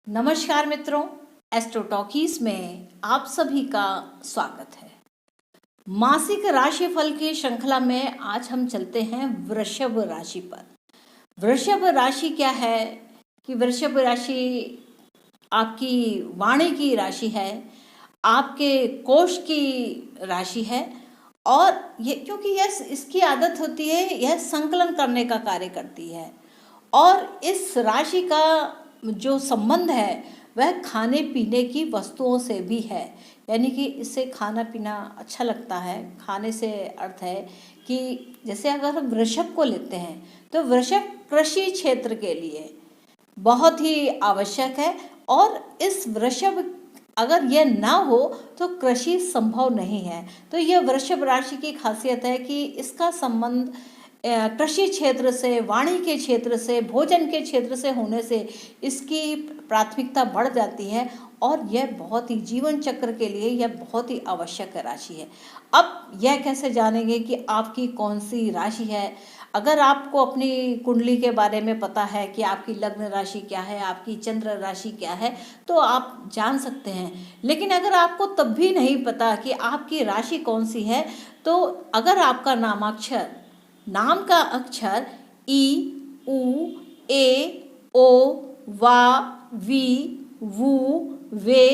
नमस्कार मित्रों, astro talkies में आप सभी का स्वागत है। मासिक राशिफल की श्रृंखला में आज हम चलते हैं वृषभ राशि पर। वृषभ राशि क्या है कि वृषभ राशि आपकी वाणी की राशि है, आपके कोष की राशि है और ये क्योंकि यह इसकी आदत होती है, यह संकलन करने का कार्य करती है और इस राशि का जो संबंध है वह खाने पीने की वस्तुओं से भी है। यानी कि इससे खाना पीना अच्छा लगता है। खाने से अर्थ है कि जैसे अगर हम वृषभ को लेते हैं तो वृषभ कृषि क्षेत्र के लिए बहुत ही आवश्यक है और इस वृषभ अगर यह ना हो तो कृषि संभव नहीं है। तो यह वृषभ राशि की खासियत है कि इसका संबंध कृषि क्षेत्र से, वाणी के क्षेत्र से, भोजन के क्षेत्र से होने से इसकी प्राथमिकता बढ़ जाती है और यह बहुत ही जीवन चक्र के लिए यह बहुत ही आवश्यक राशि है। अब यह कैसे जानेंगे कि आपकी कौन सी राशि है? अगर आपको अपनी कुंडली के बारे में पता है कि आपकी लग्न राशि क्या है, आपकी चंद्र राशि क्या है, तो आप जान सकते हैं। लेकिन अगर आपको तब भी नहीं पता कि आपकी राशि कौन सी है, तो अगर आपका नाम का अक्षर ई, उ, ए, ओ, वा, वी, वू, वे,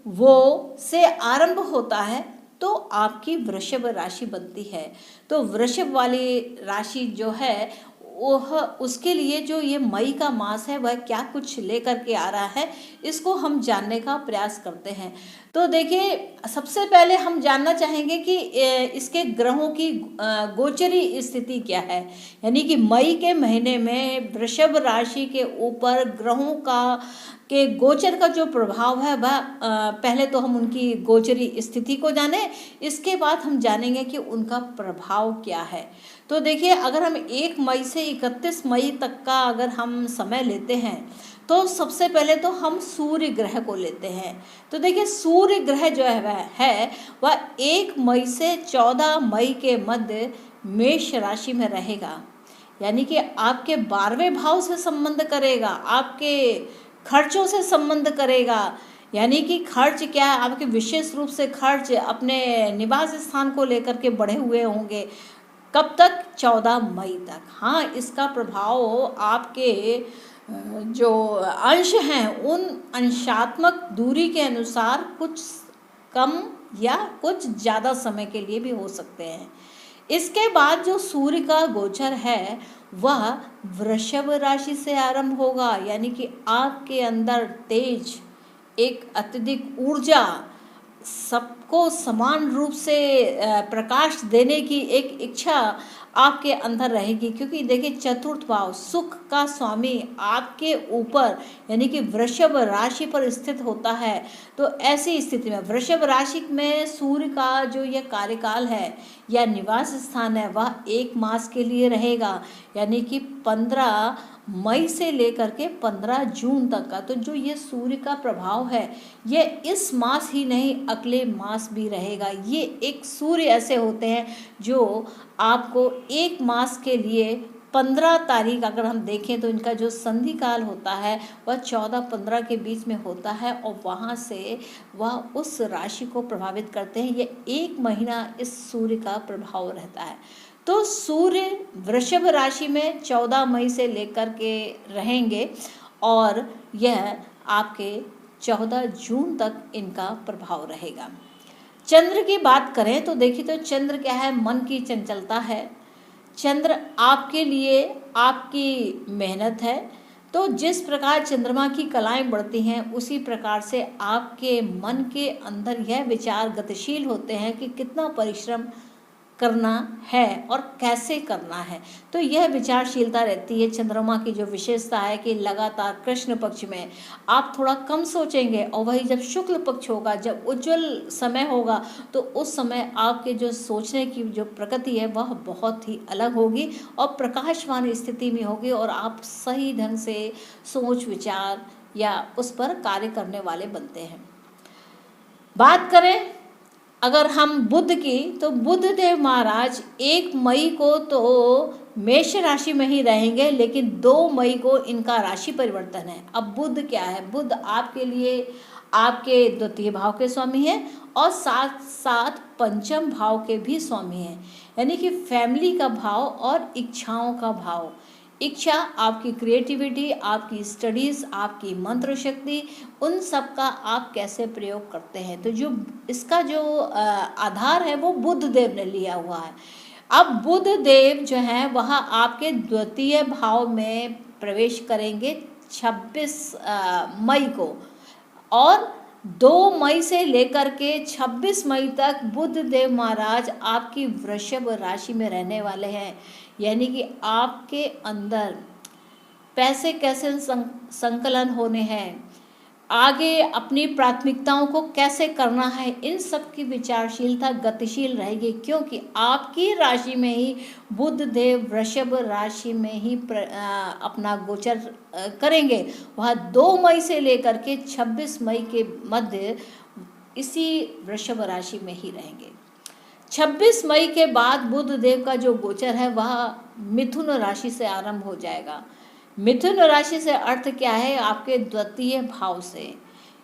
वो से आरंभ होता है तो आपकी वृषभ राशि बनती है। तो वृषभ वाली राशि जो है वह उसके लिए जो ये मई का मास है वह क्या कुछ लेकर के आ रहा है, इसको हम जानने का प्रयास करते हैं। तो देखिए, सबसे पहले हम जानना चाहेंगे कि इसके ग्रहों की गोचरी स्थिति क्या है। यानी कि मई के महीने में वृषभ राशि के ऊपर ग्रहों के गोचर का जो प्रभाव है वह पहले तो हम उनकी गोचरी स्थिति को जानें, इसके बाद हम जानेंगे कि उनका प्रभाव क्या है। तो देखिए, अगर हम 1 मई से 31 मई तक का अगर हम समय लेते हैं तो सबसे पहले तो हम सूर्य ग्रह को लेते हैं। तो देखिए, सूर्य ग्रह जो है वह 1 मई से 14 मई के मध्य मेष राशि में रहेगा। यानी कि आपके 12वें भाव से संबंध करेगा, आपके खर्चों से संबंध करेगा। यानी कि खर्च क्या है, आपके विशेष रूप से खर्च अपने निवास स्थान को लेकर के बढ़े हुए होंगे। कब तक? 14 मई तक। हाँ, इसका प्रभाव आपके जो अंश हैं उन अंशात्मक दूरी के अनुसार कुछ कम या कुछ ज़्यादा समय के लिए भी हो सकते हैं। इसके बाद जो सूर्य का गोचर है वह वृषभ राशि से आरंभ होगा। यानी कि आपके अंदर तेज, एक अत्यधिक ऊर्जा, सबको समान रूप से प्रकाश देने की एक इच्छा आपके अंदर रहेगी। क्योंकि देखिए, चतुर्थ भाव सुख का स्वामी आपके ऊपर यानी कि वृषभ राशि पर स्थित होता है। तो ऐसी स्थिति में वृषभ राशि में सूर्य का जो यह कार्यकाल है या निवास स्थान है वह 1 मास के लिए रहेगा। यानी कि 15 मई से लेकर के 15 जून तक का। तो जो ये सूर्य का प्रभाव है ये इस मास ही नहीं अगले मास भी रहेगा। ये एक सूर्य ऐसे होते हैं जो आपको 1 मास के लिए 15 तारीख अगर हम देखें तो इनका जो संधि काल होता है वह 14-15 के बीच में होता है और वहाँ से वह उस राशि को प्रभावित करते हैं। ये 1 महीना इस सूर्य का प्रभाव रहता है। तो सूर्य वृषभ राशि में 14 मई से लेकर के रहेंगे और यह आपके 14 जून तक इनका प्रभाव रहेगा। चंद्र की बात करें तो देखिए, तो चंद्र क्या है? मन की चंचलता है। चंद्र आपके लिए आपकी मेहनत है। तो जिस प्रकार चंद्रमा की कलाएं बढ़ती हैं उसी प्रकार से आपके मन के अंदर यह विचार गतिशील होते हैं कि कितना परिश्रम करना है और कैसे करना है। तो यह विचारशीलता रहती है। चंद्रमा की जो विशेषता है कि लगातार कृष्ण पक्ष में आप थोड़ा कम सोचेंगे और वही जब शुक्ल पक्ष होगा, जब उज्जवल समय होगा, तो उस समय आपके जो सोचने की जो प्रकृति है वह बहुत ही अलग होगी और प्रकाशमान स्थिति में होगी और आप सही ढंग से सोच विचार या उस पर कार्य करने वाले बनते हैं। बात करें अगर हम बुध की, तो बुध देव महाराज 1 मई को तो मेष राशि में ही रहेंगे, लेकिन 2 मई को इनका राशि परिवर्तन है। अब बुध क्या है? बुध आपके लिए आपके द्वितीय भाव के स्वामी हैं और साथ साथ पंचम भाव के भी स्वामी हैं, यानी कि फैमिली का भाव और इच्छाओं का भाव। इच्छा आपकी क्रिएटिविटी, आपकी स्टडीज़, आपकी मंत्र शक्ति, उन सब का आप कैसे प्रयोग करते हैं। तो जो इसका जो आधार है वो बुध देव ने लिया हुआ है। अब बुध देव जो है वह आपके द्वितीय भाव में प्रवेश करेंगे 26 मई को, और 2 मई से लेकर के 26 मई तक बुध देव महाराज आपकी वृषभ राशि में रहने वाले हैं। यानी कि आपके अंदर पैसे कैसे संकलन होने हैं, आगे अपनी प्राथमिकताओं को कैसे करना है, इन सब की विचारशीलता गतिशील रहेगी, क्योंकि आपकी राशि में ही बुध देव वृषभ राशि में ही अपना गोचर करेंगे। वह 2 मई से लेकर के 26 मई के मध्य इसी वृषभ राशि में ही रहेंगे। 26 मई के बाद बुध देव का जो गोचर है वह मिथुन राशि से आरंभ हो जाएगा। मिथुन राशि से अर्थ क्या है? आपके द्वितीय भाव से,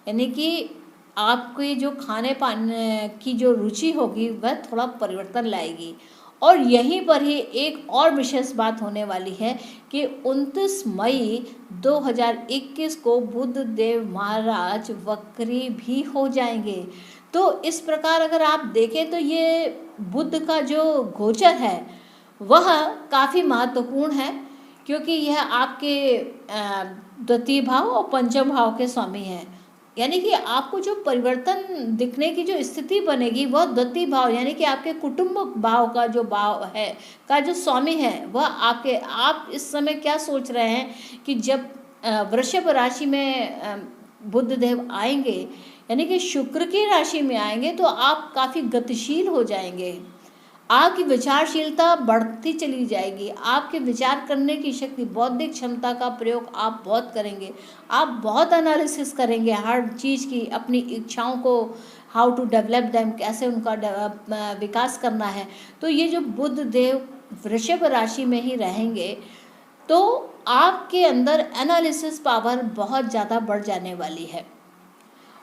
यानी कि आपकी जो खाने पाने की जो रुचि होगी वह थोड़ा परिवर्तन लाएगी। और यहीं पर ही एक और विशेष बात होने वाली है कि 29 मई 2021 को बुध देव महाराज वक्री भी हो जाएंगे। तो इस प्रकार अगर आप देखें तो ये बुध का जो गोचर है वह काफ़ी महत्वपूर्ण है, क्योंकि यह आपके द्वितीय भाव और पंचम भाव के स्वामी हैं। यानी कि आपको जो परिवर्तन दिखने की जो स्थिति बनेगी वह द्वितीय भाव, यानी कि आपके कुटुंब भाव का जो भाव है का जो स्वामी है वह आपके, आप इस समय क्या सोच रहे हैं कि जब वृषभ राशि में बुध देव आएंगे, यानी कि शुक्र की राशि में आएंगे, तो आप काफ़ी गतिशील हो जाएंगे, आपकी विचारशीलता बढ़ती चली जाएगी, आपके विचार करने की शक्ति, बौद्धिक क्षमता का प्रयोग आप बहुत करेंगे, आप बहुत एनालिसिस करेंगे हर चीज़ की, अपनी इच्छाओं को हाउ टू डेवलप दैम, कैसे उनका विकास करना है। तो ये जो बुध देव वृषभ राशि में ही रहेंगे तो आपके अंदर एनालिसिस पावर बहुत ज़्यादा बढ़ जाने वाली है।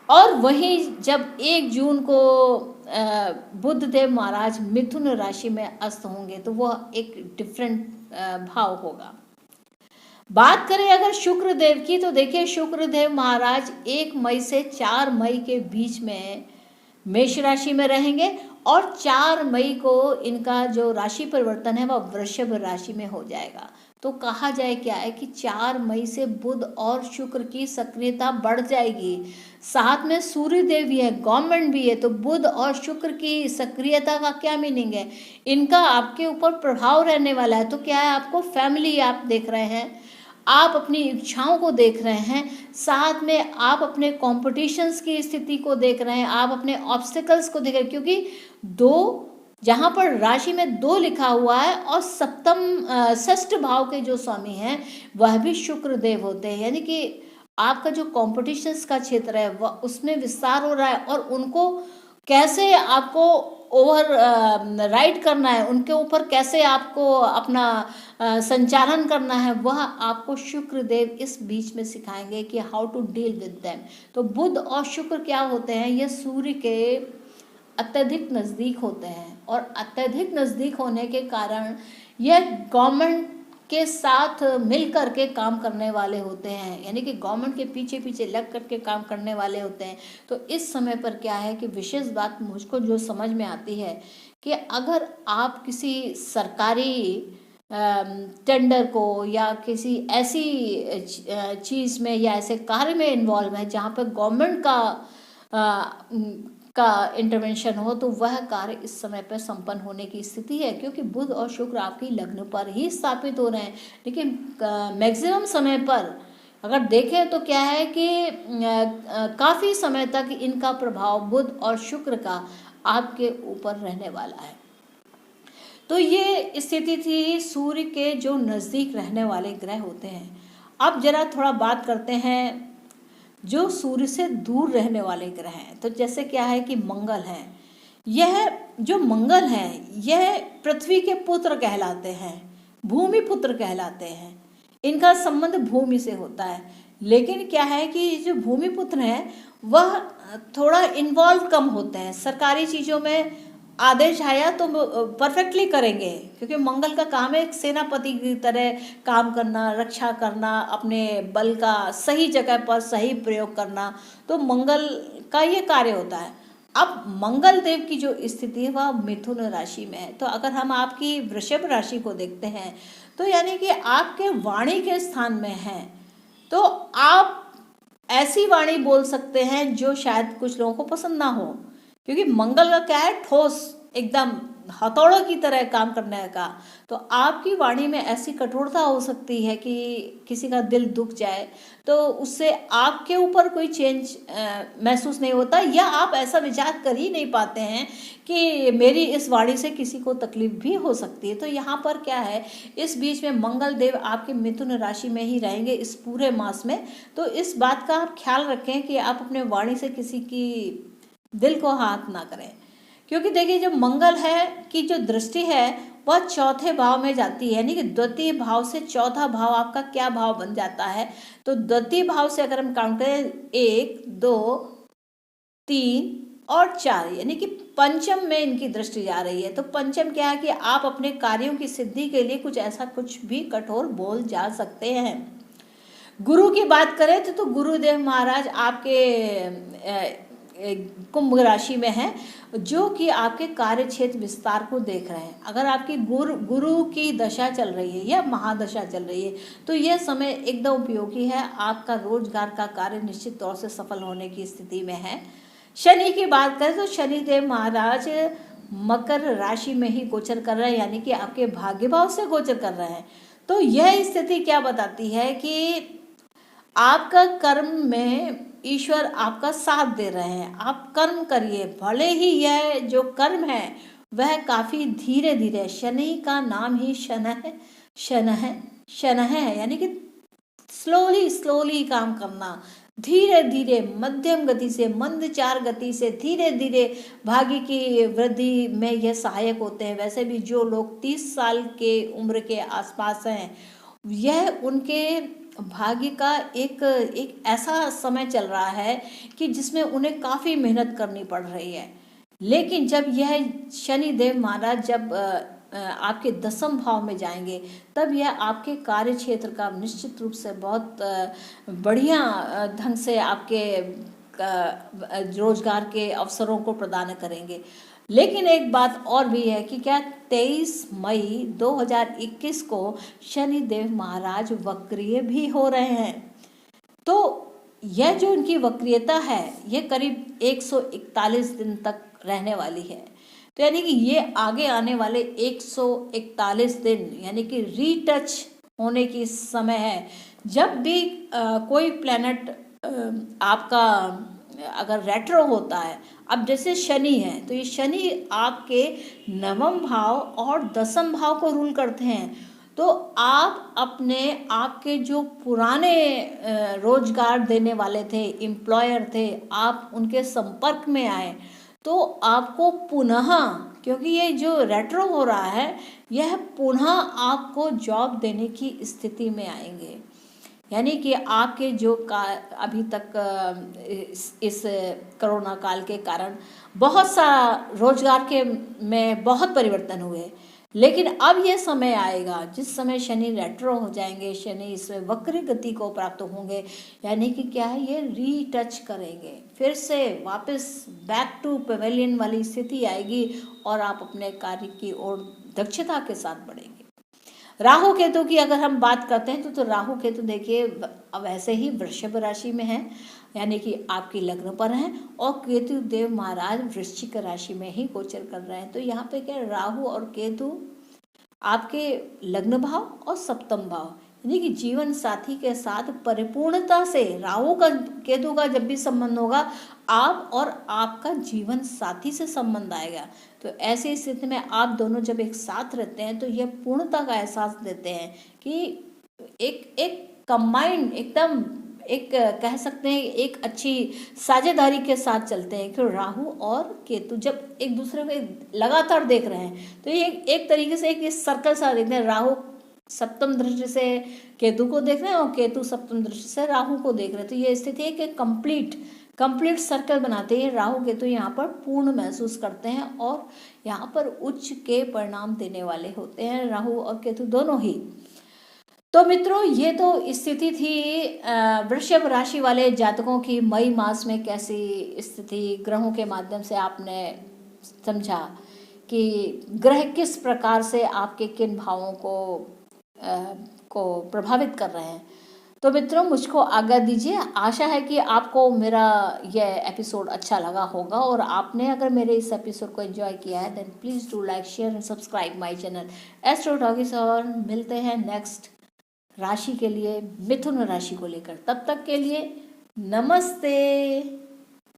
और वहीं जब 1 जून को बुध देव महाराज मिथुन राशि में अस्त होंगे तो वह एक डिफरेंट भाव होगा। बात करें अगर शुक्र देव की, तो देखिए शुक्र देव महाराज 1 मई से 4 मई के बीच में मेष राशि में रहेंगे, और 4 मई को इनका जो राशि परिवर्तन है वह वृषभ राशि में हो जाएगा। तो कहा जाए क्या है कि 4 मई से बुध और शुक्र की सक्रियता बढ़ जाएगी, साथ में सूर्य देव भी है, गवर्नमेंट भी है। तो बुध और शुक्र की सक्रियता का क्या मीनिंग है? इनका आपके ऊपर प्रभाव रहने वाला है। तो क्या है, आपको फैमिली आप देख रहे हैं, आप अपनी इच्छाओं को देख रहे हैं, साथ में आप अपने कॉम्पिटिशन्स की स्थिति को देख रहे हैं, आप अपने ऑब्स्टिकल्स को देख रहे हैं, क्योंकि 2 जहाँ पर राशि में 2 लिखा हुआ है और सप्तम षष्ठ भाव के जो स्वामी हैं वह भी शुक्र देव होते हैं, यानी कि आपका जो कॉम्पिटिशन्स का क्षेत्र है वह उसमें विस्तार हो रहा है, और उनको कैसे आपको ओवर राइड करना है, उनके ऊपर कैसे आपको अपना संचालन करना है, वह आपको शुक्र देव इस बीच में सिखाएंगे कि how to deal with them. तो बुध और शुक्र क्या होते हैं? ये सूर्य के अत्यधिक नज़दीक होते हैं, और अत्यधिक नज़दीक होने के कारण यह गवर्नमेंट के साथ मिल कर के काम करने वाले होते हैं, यानी कि गवर्नमेंट के पीछे पीछे लग कर के काम करने वाले होते हैं। तो इस समय पर क्या है कि विशेष बात मुझको जो समझ में आती है कि अगर आप किसी सरकारी टेंडर को या किसी ऐसी चीज़ में या ऐसे कार्य में इन्वॉल्व है जहाँ पर गवर्नमेंट का इंटरवेंशन हो, तो वह कार्य इस समय पर संपन्न होने की स्थिति है, क्योंकि बुध और शुक्र आपकी लग्न पर ही स्थापित हो रहे हैं। लेकिन मैक्सिमम समय पर अगर देखें तो क्या है कि काफ़ी समय तक इनका प्रभाव बुध और शुक्र का आपके ऊपर रहने वाला है। तो ये स्थिति थी सूर्य के जो नज़दीक रहने वाले ग्रह होते हैं। अब जरा थोड़ा बात करते हैं जो सूर्य से दूर रहने वाले ग्रह हैं। तो जैसे क्या है कि मंगल हैं, यह जो मंगल है यह पृथ्वी के पुत्र कहलाते हैं, भूमि पुत्र कहलाते हैं। इनका संबंध भूमि से होता है। लेकिन क्या है कि जो भूमि पुत्र हैं वह थोड़ा इन्वॉल्व कम होते हैं सरकारी चीज़ों में। आदेश आया तो परफेक्टली करेंगे, क्योंकि मंगल का काम है एक सेनापति की तरह काम करना, रक्षा करना, अपने बल का सही जगह पर सही प्रयोग करना। तो मंगल का ये कार्य होता है। अब मंगल देव की जो स्थिति है वह मिथुन राशि में है। तो अगर हम आपकी वृषभ राशि को देखते हैं तो यानी कि आपके वाणी के स्थान में है, तो आप ऐसी वाणी बोल सकते हैं जो शायद कुछ लोगों को पसंद ना हो, क्योंकि मंगल का क्या है, ठोस, एकदम हथौड़ों की तरह काम करने का। तो आपकी वाणी में ऐसी कठोरता हो सकती है कि किसी का दिल दुख जाए, तो उससे आपके ऊपर कोई चेंज महसूस नहीं होता, या आप ऐसा विचार कर ही नहीं पाते हैं कि मेरी इस वाणी से किसी को तकलीफ भी हो सकती है। तो यहाँ पर क्या है, इस बीच में मंगल देव आपके मिथुन राशि में ही रहेंगे इस पूरे मास में। तो इस बात का आप ख्याल रखें कि आप अपने वाणी से किसी की दिल को हाथ ना करें, क्योंकि देखिए जो मंगल है की जो दृष्टि है वह चौथे भाव में जाती है, यानी कि द्वितीय भाव से चौथा भाव आपका क्या भाव बन जाता है। तो द्वितीय भाव से अगर हम काउंट करें 1, 2, 3 और 4, यानी कि पंचम में इनकी दृष्टि जा रही है। तो पंचम क्या है कि आप अपने कार्यों की सिद्धि के लिए कुछ भी कठोर बोल जा सकते हैं। गुरु की बात करें तो गुरुदेव महाराज आपके कुंभ राशि में है, जो कि आपके कार्य क्षेत्र विस्तार को देख रहे हैं। अगर आपकी गुरु की दशा चल रही है या महादशा चल रही है तो यह समय एकदम उपयोगी है। आपका रोजगार का कार्य निश्चित तौर से सफल होने की स्थिति में है। शनि की बात करें तो शनिदेव महाराज मकर राशि में ही गोचर कर रहे हैं, यानी कि आपके भाग्य भाव से गोचर कर रहे हैं। तो यह स्थिति क्या बताती है कि आपका कर्म में ईश्वर आपका साथ दे रहे हैं। आप कर्म करिए, भले ही यह जो कर्म है वह काफ़ी धीरे धीरे, शनि का नाम ही शन है, यानी कि स्लोली काम करना, धीरे धीरे मध्यम गति से, मंदचार गति से धीरे धीरे भाग्य की वृद्धि में यह सहायक होते हैं। वैसे भी जो लोग 30 साल के उम्र के आसपास हैं, यह उनके भाग्य का एक ऐसा समय चल रहा है कि जिसमें उन्हें काफ़ी मेहनत करनी पड़ रही है। लेकिन जब यह शनि देव महाराज जब आपके 10वें भाव में जाएंगे, तब यह आपके कार्य क्षेत्र का निश्चित रूप से बहुत बढ़िया ढंग से आपके रोजगार के अवसरों को प्रदान करेंगे। लेकिन एक बात और भी है कि क्या 23 मई 2021 को शनि देव महाराज वक्रीय भी हो रहे हैं। तो यह जो इनकी वक्रियता है यह करीब 141 दिन तक रहने वाली है। तो यानी कि ये आगे आने वाले 141 दिन यानी कि रीटच होने की समय है। जब भी कोई प्लैनेट आपका अगर रेट्रो होता है, अब जैसे शनि है तो ये शनि आपके 9वें भाव और 10वें भाव को रूल करते हैं। तो आप अपने आपके जो पुराने रोजगार देने वाले थे, एम्प्लॉयर थे, आप उनके संपर्क में आए तो आपको पुनः, क्योंकि ये जो रेट्रो हो रहा है यह पुनः आपको जॉब देने की स्थिति में आएंगे। यानी कि आपके जो अभी तक इस कोरोना काल के कारण बहुत सा रोजगार के में बहुत परिवर्तन हुए, लेकिन अब यह समय आएगा जिस समय शनि रेट्रो हो जाएंगे, शनि इसमें वक्र गति को प्राप्त होंगे, यानी कि क्या है, ये रीटच करेंगे, फिर से वापस बैक टू पेवेलियन वाली स्थिति आएगी और आप अपने कार्य की ओर दक्षता के साथ बढ़ेंगे। राहु केतु की अगर हम बात करते हैं तो राहु केतु देखिए वैसे ही वृषभ राशि में है, यानी कि आपकी लग्न पर हैं, और केतु देव महाराज वृश्चिक राशि में ही गोचर कर रहे हैं। तो यहाँ पे क्या, राहु और केतु आपके लग्न भाव और 7वें भाव, यानी कि जीवन साथी के साथ परिपूर्णता से राहु का केतु का जब भी संबंध होगा, आप और आपका जीवन साथी से संबंध आएगा। तो ऐसी स्थिति में आप दोनों जब एक साथ रहते हैं तो यह पूर्णता का एहसास देते हैं कि एक कंबाइंड एकदम एक कह सकते हैं एक अच्छी साझेदारी के साथ चलते हैं कि राहु और केतु जब एक दूसरे को लगातार देख रहे हैं तो ये एक तरीके से एक सर्कल सा देखते हैं। राहु सप्तम दृष्टि से केतु को देख रहे हैं और केतु सप्तम दृष्टि से राहु को देख रहे हैं। तो ये स्थिति है कि कंप्लीट सर्कल बनाते हैं। राहु केतु यहाँ पर पूर्ण महसूस करते हैं और यहाँ पर उच्च के परिणाम देने वाले होते हैं, राहु और केतु दोनों ही। तो मित्रों, ये तो स्थिति थी वृषभ राशि वाले जातकों की मई मास में कैसी स्थिति ग्रहों के माध्यम से आपने समझा कि ग्रह किस प्रकार से आपके किन भावों को प्रभावित कर रहे हैं। तो मित्रों, मुझको आज्ञा दीजिए। आशा है कि आपको मेरा यह एपिसोड अच्छा लगा होगा और आपने अगर मेरे इस एपिसोड को एंजॉय किया है then please do like share and subscribe my channel Astro Talkies. और मिलते हैं नेक्स्ट राशि के लिए, मिथुन राशि को लेकर। तब तक के लिए नमस्ते।